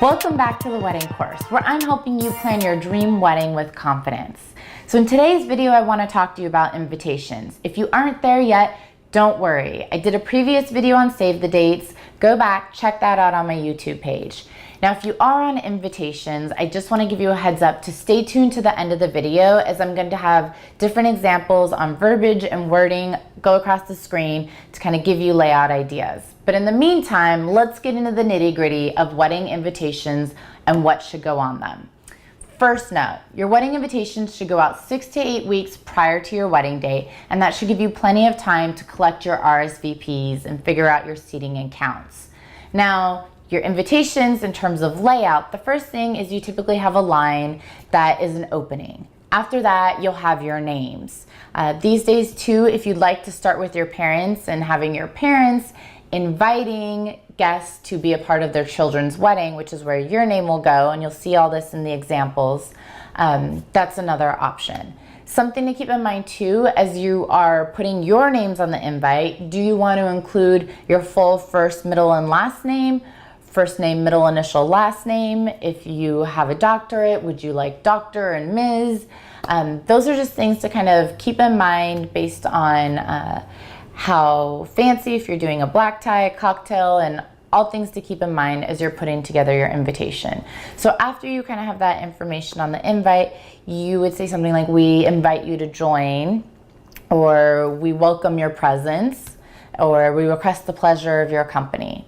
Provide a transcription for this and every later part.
Welcome back to the wedding course, where I'm helping you plan your dream wedding with confidence. So in today's video, I want to talk to you about invitations. If you aren't there yet, don't worry. I did a previous video on save the dates. Go back, check that out on my YouTube page. Now, if you are on invitations, I just want to give you a heads up to stay tuned to the end of the video, as I'm going to have different examples on verbiage and wording go across the screen to kind of give you layout ideas. But in the meantime, let's get into the nitty-gritty of wedding invitations and what should go on them. First note, your wedding invitations should go out 6 to 8 weeks prior to your wedding date, and that should give you plenty of time to collect your RSVPs and figure out your seating and counts. Now, your invitations in terms of layout, the first thing is you typically have a line that is an opening. After that, you'll have your names. These days too, if you'd like to start with your parents and having your parents inviting guests to be a part of their children's wedding, which is where your name will go, and you'll see all this in the examples, that's another option. Something to keep in mind too, as you are putting your names on the invite, do you want to include your full first, middle, and last name? First name, middle initial, last name. If you have a doctorate, would you like Dr. and Ms.? Those are just things to kind of keep in mind based on how fancy, if you're doing a black tie, a cocktail, and all things to keep in mind as you're putting together your invitation. So after you kind of have that information on the invite, you would say something like, we invite you to join, or we welcome your presence, or we request the pleasure of your company.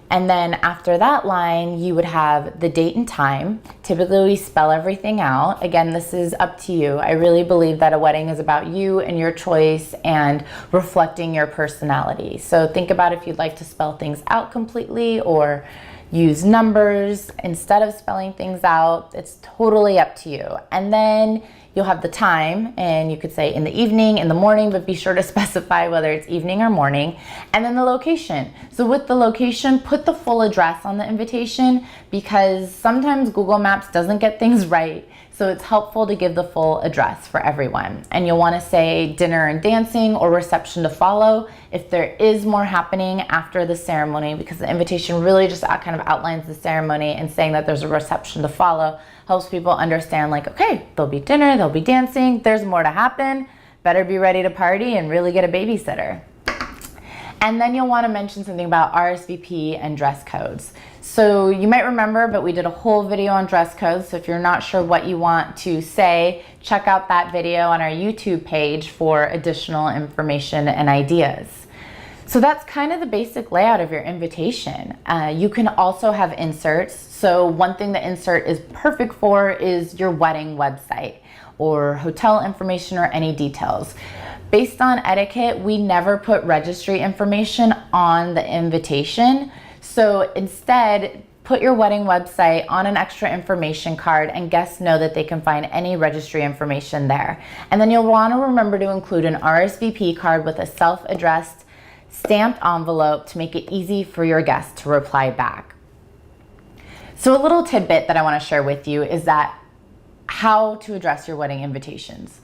And then after that line, you would have the date and time. Typically, we spell everything out. Again, this is up to you. I really believe that a wedding is about you and your choice and reflecting your personality. So think about if you'd like to spell things out completely or use numbers instead of spelling things out. It's totally up to you. And then you'll have the time, and you could say in the evening, in the morning, but be sure to specify whether it's evening or morning. And then the location. So with the location, put the full address on the invitation, because sometimes Google Maps doesn't get things right. So it's helpful to give the full address for everyone. And you'll want to say dinner and dancing or reception to follow if there is more happening after the ceremony, because the invitation really just kind of outlines the ceremony, and saying that there's a reception to follow helps people understand, like, okay, there'll be dinner, there'll be dancing, there's more to happen, better be ready to party and really get a babysitter. And then you'll want to mention something about RSVP and dress codes. So you might remember, but we did a whole video on dress codes. So if you're not sure what you want to say, check out that video on our YouTube page for additional information and ideas. So that's kind of the basic layout of your invitation. You can also have inserts. So one thing the insert is perfect for is your wedding website or hotel information or any details. Based on etiquette, we never put registry information on the invitation. So instead, put your wedding website on an extra information card, and guests know that they can find any registry information there. And then you'll want to remember to include an RSVP card with a self-addressed stamped envelope to make it easy for your guests to reply back. So a little tidbit that I want to share with you is that how to address your wedding invitations.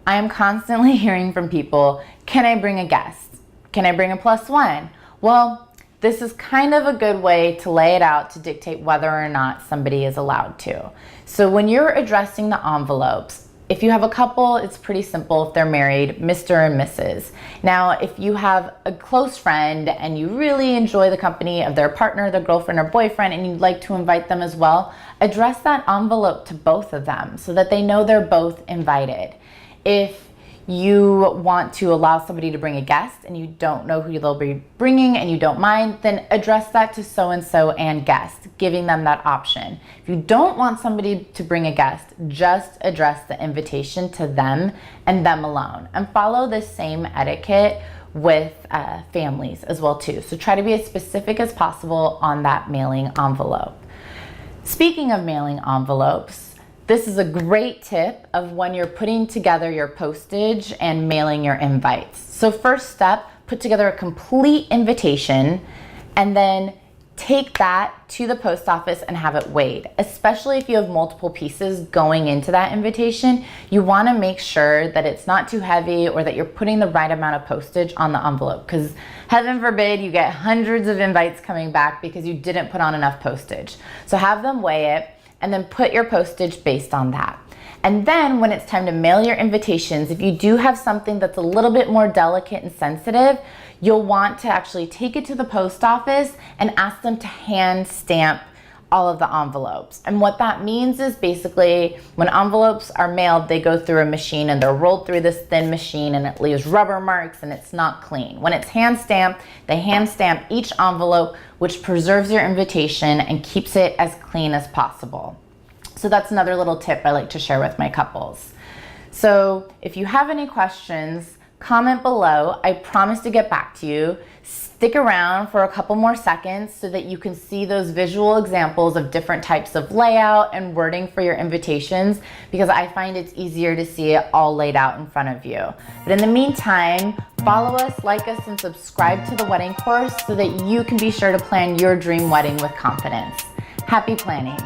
I am constantly hearing from people, can I bring a guest? Can I bring a +1? Well, this is kind of a good way to lay it out to dictate whether or not somebody is allowed to. So when you're addressing the envelopes, if you have a couple, it's pretty simple. If they're married, Mr. and Mrs. Now, if you have a close friend and you really enjoy the company of their partner, their girlfriend or boyfriend, and you'd like to invite them as well, address that envelope to both of them so that they know they're both invited. If you want to allow somebody to bring a guest and you don't know who they'll be bringing and you don't mind, then address that to so-and-so and guest, giving them that option. If you don't want somebody to bring a guest, just address the invitation to them and them alone. And follow the same etiquette with families as well too. So try to be as specific as possible on that mailing envelope. Speaking of mailing envelopes, this is a great tip of when you're putting together your postage and mailing your invites. So first step, put together a complete invitation, and then take that to the post office and have it weighed. Especially if you have multiple pieces going into that invitation, you want to make sure that it's not too heavy or that you're putting the right amount of postage on the envelope, because heaven forbid you get hundreds of invites coming back because you didn't put on enough postage. So have them weigh it and then put your postage based on that. And then when it's time to mail your invitations, if you do have something that's a little bit more delicate and sensitive, you'll want to actually take it to the post office and ask them to hand stamp all of the envelopes. And what that means is basically when envelopes are mailed, they go through a machine and they're rolled through this thin machine and it leaves rubber marks and it's not clean. When it's hand stamped, they hand stamp each envelope, which preserves your invitation and keeps it as clean as possible. So that's another little tip I like to share with my couples. So if you have any questions, comment below. I promise to get back to you. Stick around for a couple more seconds so that you can see those visual examples of different types of layout and wording for your invitations, because I find it's easier to see it all laid out in front of you. But in the meantime, follow us, like us, and subscribe to the wedding course so that you can be sure to plan your dream wedding with confidence. Happy planning.